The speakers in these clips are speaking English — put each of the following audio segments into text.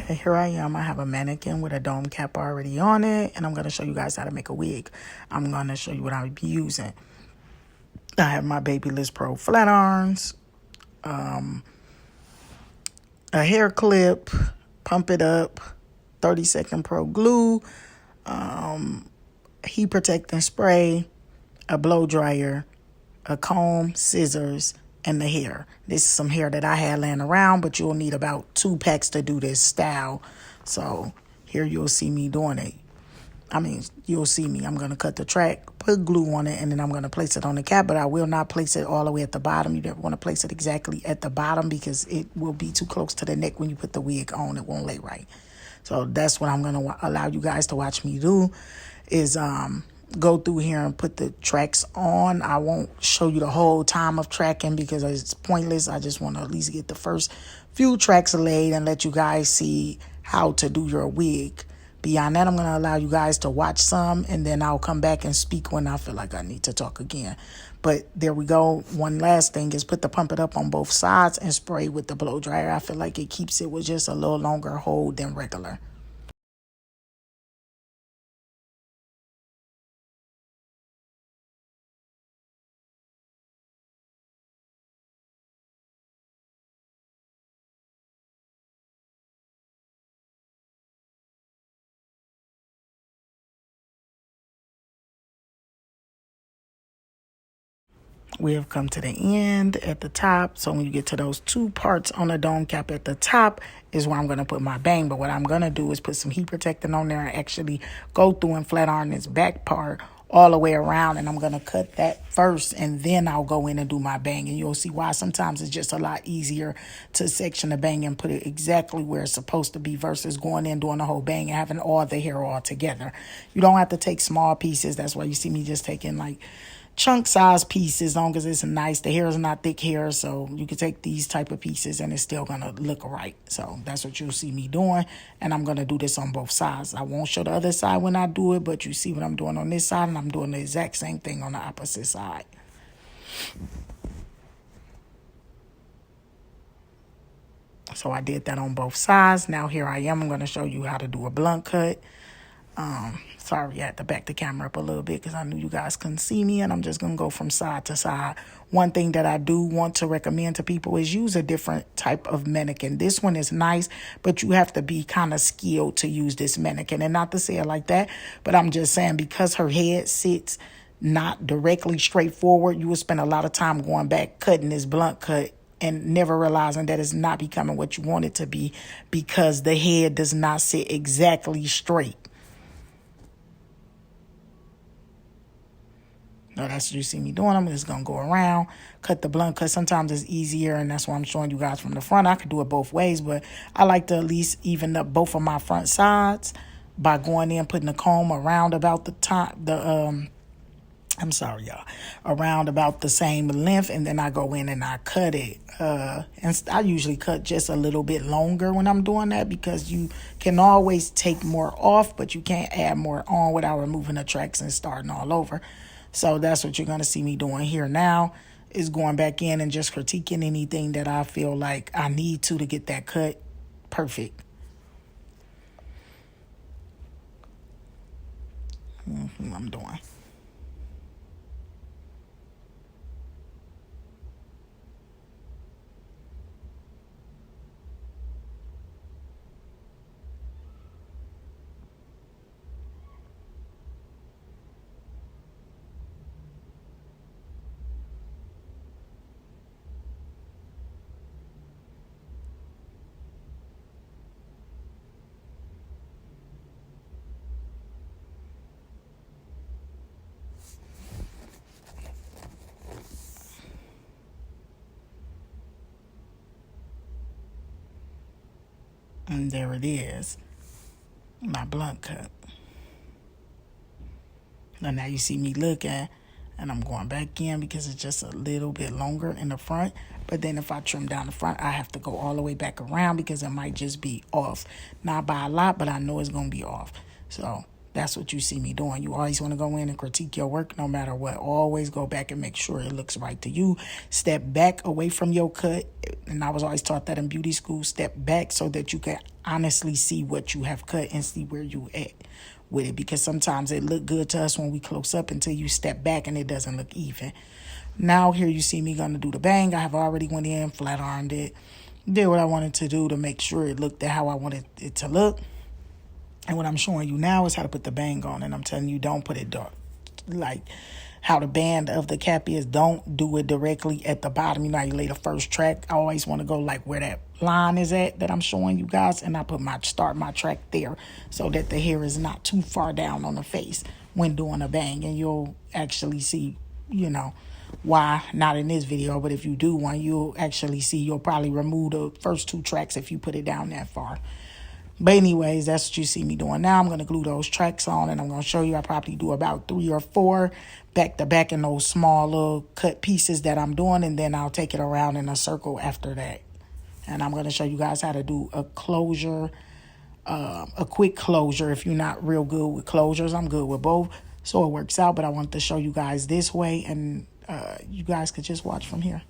Okay, here I am. I have a mannequin with a dome cap already on it, and I'm going to show you guys how to make a wig. I'm going to show you what I'll be using. I have my Babyliss Pro flat irons, a hair clip, pump it up, 30-second pro glue, heat protecting spray, a blow dryer, a comb, scissors, and the hair. This is some hair that I had laying around, but you'll need about 2 packs to do this style. So here you'll see me doing it. You'll see me. I'm going to cut the track, put glue on it, and then I'm going to place it on the cap, but I will not place it all the way at the bottom. You don't want to place it exactly at the bottom because it will be too close to the neck when you put the wig on. It won't lay right. So that's what I'm going to allow you guys to watch me do is go through here and put the tracks on. I won't show you the whole time of tracking because it's pointless. I just want to at least get the first few tracks laid and let you guys see how to do your wig. Beyond that, I'm going to allow you guys to watch some, and then I'll come back and speak when I feel like I need to talk again. But there we go. One last thing is put the pump it up on both sides and spray with the blow dryer. I feel like it keeps it with just a little longer hold than regular. We have come to the end at the top. So when you get to those 2 parts on the dome cap at the top is where I'm going to put my bang. But what I'm going to do is put some heat protectant on there and actually go through and flat iron this back part all the way around. And I'm going to cut that first, and then I'll go in and do my bang. And you'll see why sometimes it's just a lot easier to section the bang and put it exactly where it's supposed to be versus going in, doing the whole bang and having all the hair all together. You don't have to take small pieces. That's why you see me just taking like chunk size pieces, as long as it's nice. The hair is not thick hair, so you can take these type of pieces and it's still gonna look right. So that's what you'll see me doing, and I'm gonna do this on both sides. I won't show the other side when I do it, but you see what I'm doing on this side, and I'm doing the exact same thing on the opposite side. So I did that on both sides. Now here I am. I'm going to show you how to do a blunt cut. Sorry, I had to back the camera up a little bit because I knew you guys couldn't see me, and I'm just going to go from side to side. One thing that I do want to recommend to people is use a different type of mannequin. This one is nice, but you have to be kind of skilled to use this mannequin. And not to say it like that, but I'm just saying because her head sits not directly straight forward, you will spend a lot of time going back cutting this blunt cut and never realizing that it's not becoming what you want it to be because the head does not sit exactly straight. Now that's what you see me doing. I'm just going to go around, cut the blunt cut. Sometimes it's easier, and that's why I'm showing you guys from the front. I could do it both ways, but I like to at least even up both of my front sides by going in, putting the comb around about the top, I'm sorry, y'all, around about the same length, and then I go in and I cut it. And I usually cut just a little bit longer when I'm doing that because you can always take more off, but you can't add more on without removing the tracks and starting all over. So that's what you're going to see me doing here now is going back in and just critiquing anything that I feel like I need to get that cut perfect. I'm doing. And there it is, my blunt cut. And now you see me looking, and I'm going back in because it's just a little bit longer in the front. But then if I trim down the front, I have to go all the way back around because it might just be off. Not by a lot, but I know it's going to be off. So That's what you see me doing. You always want to go in and critique your work no matter what. Always go back and make sure it looks right to you. Step back away from your cut. And I was always taught that in beauty school. Step back so that you can honestly see what you have cut and see where you at with it. Because sometimes it look good to us when we close up until you step back and it doesn't look even. Now here you see me gonna do the bang. I have already went in, flat ironed it, did what I wanted to do to make sure it looked at how I wanted it to look. And what I'm showing you now is how to put the bang on. And I'm telling you, don't put it dark. Like how the band of the cap is, don't do it directly at the bottom. You know how you lay the first track? I always want to go like where that line is at that I'm showing you guys. And I put start my track there so that the hair is not too far down on the face when doing a bang. And you'll actually see, why not in this video. But if you do one, you'll actually see you'll probably remove the first two tracks if you put it down that far. But anyways, that's what you see me doing now. I'm going to glue those tracks on, and I'm going to show you. I probably do about 3 or 4 back to back in those small little cut pieces that I'm doing, and then I'll take it around in a circle after that. And I'm going to show you guys how to do a closure, a quick closure. If you're not real good with closures, I'm good with both, so it works out. But I want to show you guys this way, and you guys could just watch from here.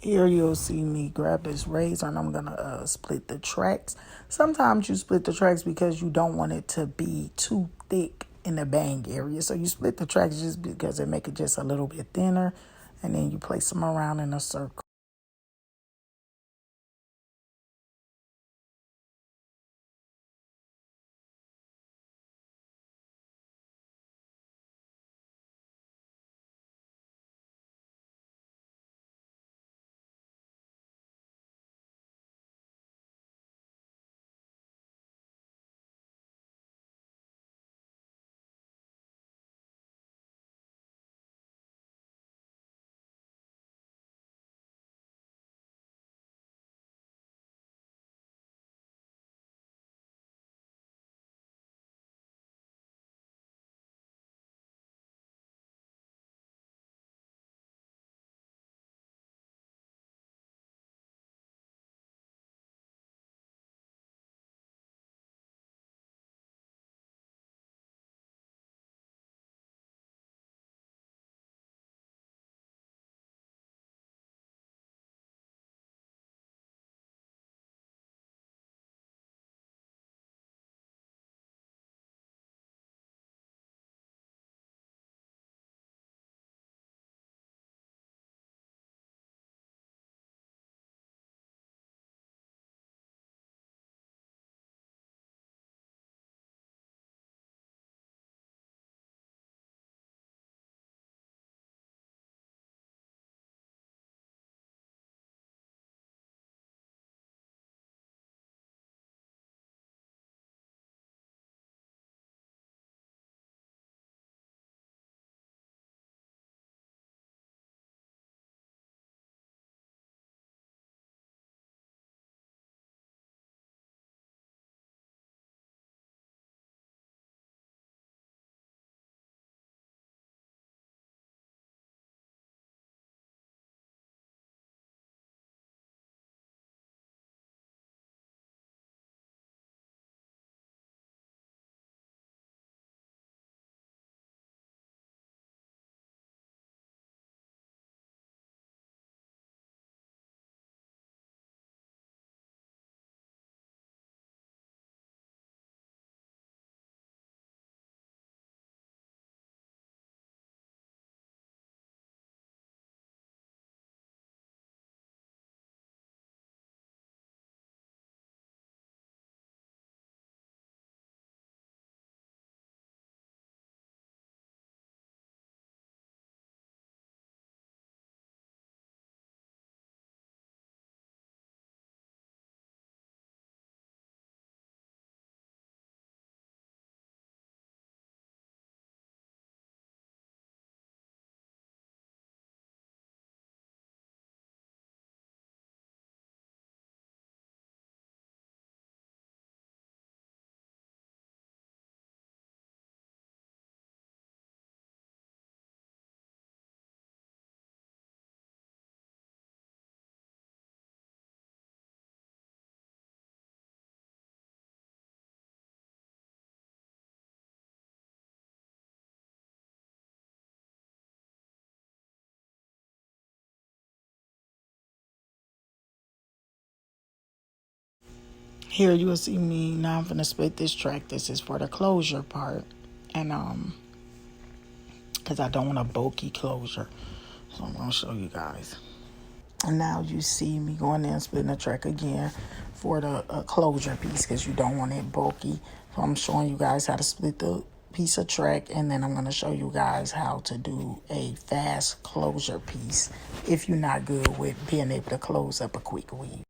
Here you'll see me grab this razor and I'm gonna split the tracks. Sometimes you split the tracks because you don't want it to be too thick in the bang area. So you split the tracks just because it make it just a little bit thinner, and then you place them around in a circle. Here you will see me, now I'm gonna split this track. This is for the closure part. And because I don't want a bulky closure. So I'm gonna show you guys. And now you see me going in and splitting the track again for the closure piece because you don't want it bulky. So I'm showing you guys how to split the piece of track, and then I'm going to show you guys how to do a fast closure piece if you're not good with being able to close up a quick weave.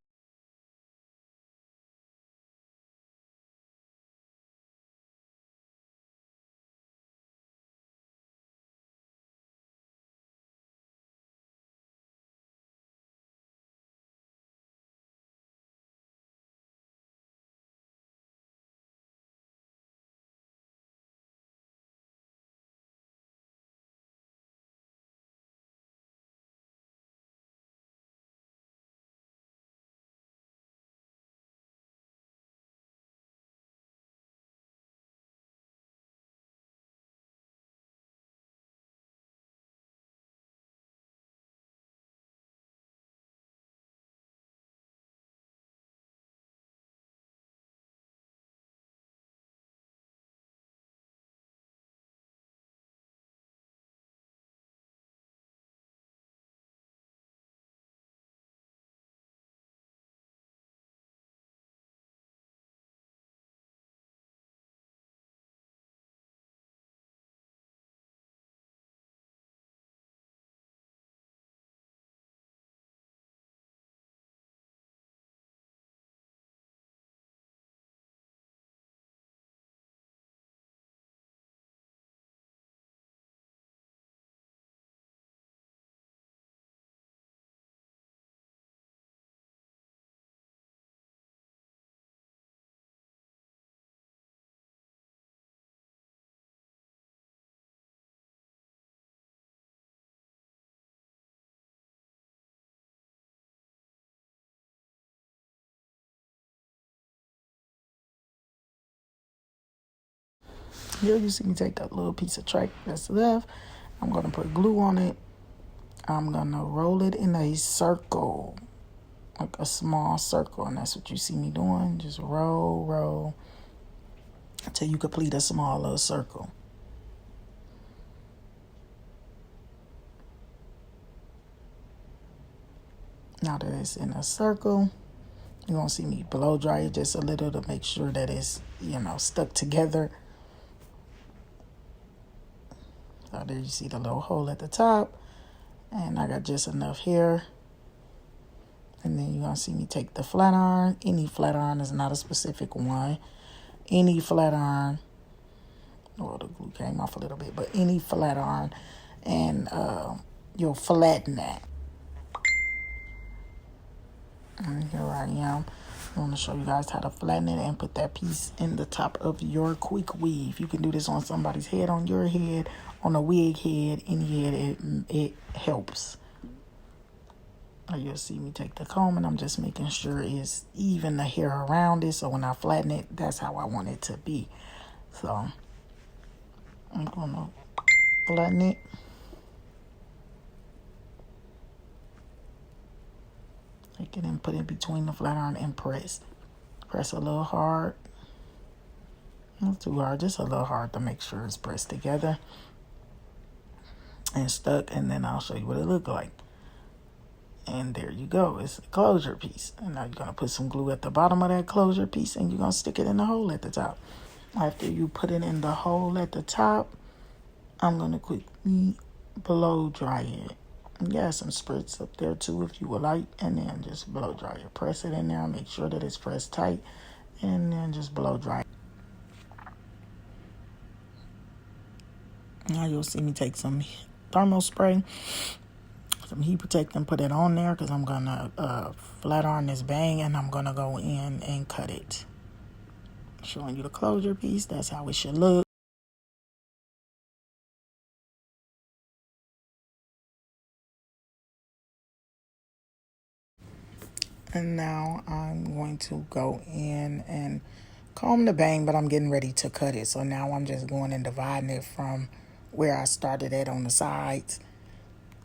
Here you see me take that little piece of track that's left. I'm going to put glue on it. I'm going to roll it in a circle, like a small circle, and that's what you see me doing. Just roll, roll, until you complete a small little circle. Now that it's in a circle, you're going to see me blow dry it just a little to make sure that it's, stuck together. So there you see the little hole at the top. And I got just enough here. And then you're going to see me take the flat iron. Any flat iron is not a specific one. Any flat iron. Well, the glue came off a little bit. But any flat iron. And you'll flatten that. And here I am. I want to show you guys how to flatten it and put that piece in the top of your quick weave. You can do this on somebody's head, on your head, on a wig head, any head. It helps. You'll see me take the comb, and I'm just making sure it's even the hair around it. So when I flatten it, that's how I want it to be. So I'm going to flatten it. Take it and put it between the flat iron and press. Press a little hard. Not too hard, just a little hard to make sure it's pressed together and stuck. And then I'll show you what it looks like. And there you go. It's a closure piece. And now you're going to put some glue at the bottom of that closure piece, and you're going to stick it in the hole at the top. After you put it in the hole at the top, I'm going to quickly blow dry it. You got some spritz up there too if you would like, and then just blow dry it. Press it in there, make sure that it's pressed tight, and then just blow dry it. Now you'll see me take some thermal spray, some heat protectant, put it on there because I'm gonna flat iron this bang, and I'm gonna go in and cut it. Showing you the closure piece, that's how it should look. And now I'm going to go in and comb the bang, but I'm getting ready to cut it. So now I'm just going and dividing it from where I started at on the sides.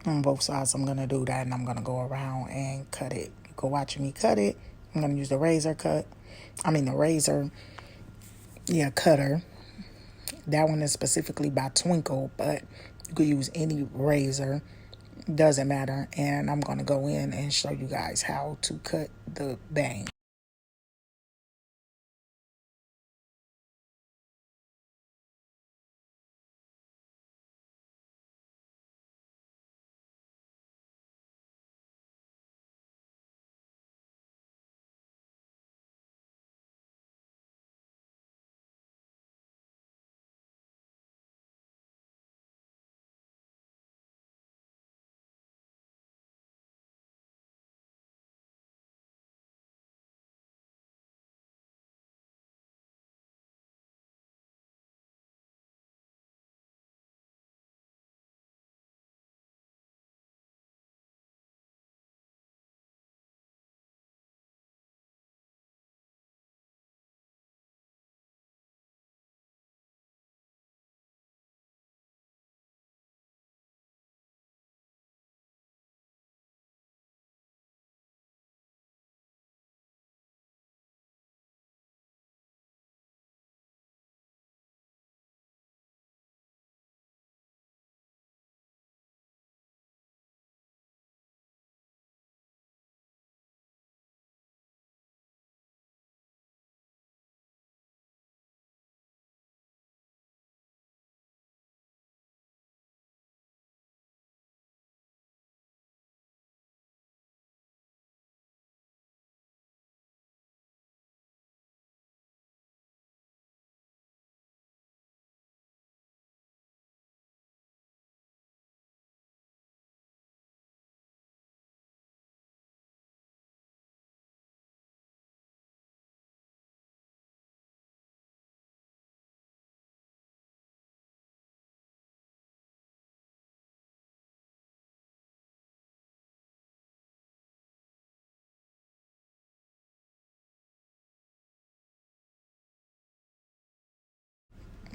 On both sides, I'm going to do that, and I'm going to go around and cut it. You go watch me cut it. I'm going to use the razor cut. the razor, yeah, cutter. That one is specifically by Twinkle, but you could use any razor. Doesn't matter. And I'm going to go in and show you guys how to cut the bang.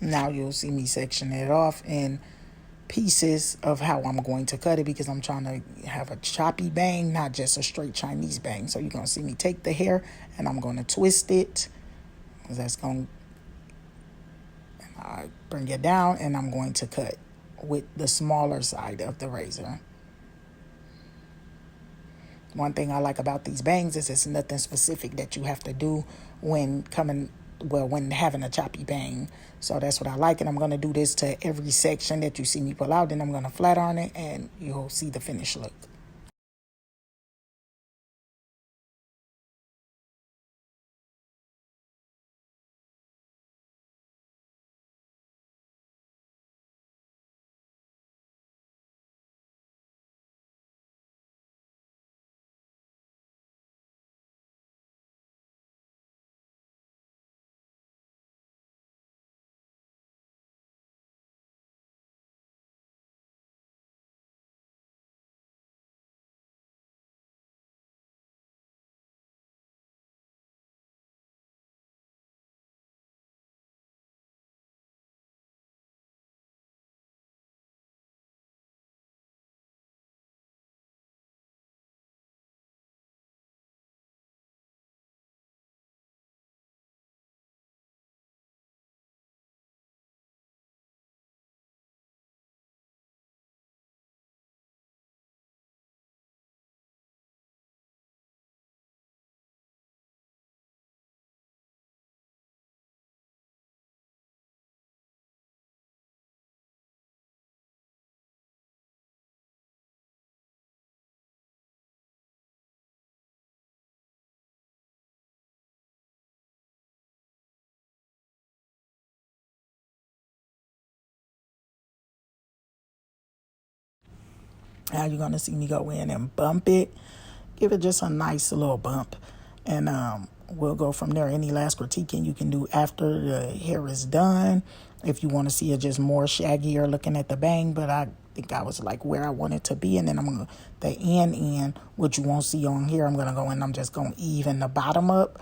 Now you'll see me section it off in pieces of how I'm going to cut it, because I'm trying to have a choppy bang, not just a straight Chinese bang. So you're going to see me take the hair and I'm going to twist it. That's going to bring it down, and I'm going to cut with the smaller side of the razor. One thing I like about these bangs is it's nothing specific that you have to do when when having a choppy bang. So that's what I like, and I'm going to do this to every section that you see me pull out. Then I'm going to flat iron it, and you'll see the finished look. Now you're going to see me go in and bump it. Give it just a nice little bump. And we'll go from there. Any last critiquing you can do after the hair is done. If you want to see it just more shaggier looking at the bang. But I think I was like where I want it to be. And then I'm going to, the end, which you won't see on here, I'm going to go in. I'm just going to even the bottom up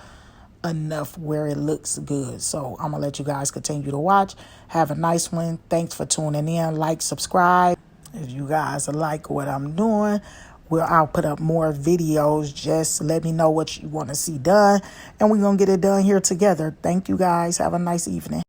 enough where it looks good. So I'm going to let you guys continue to watch. Have a nice one. Thanks for tuning in. Like, subscribe. If you guys like what I'm doing, I'll put up more videos. Just let me know what you want to see done, and we're going to get it done here together. Thank you guys. Have a nice evening.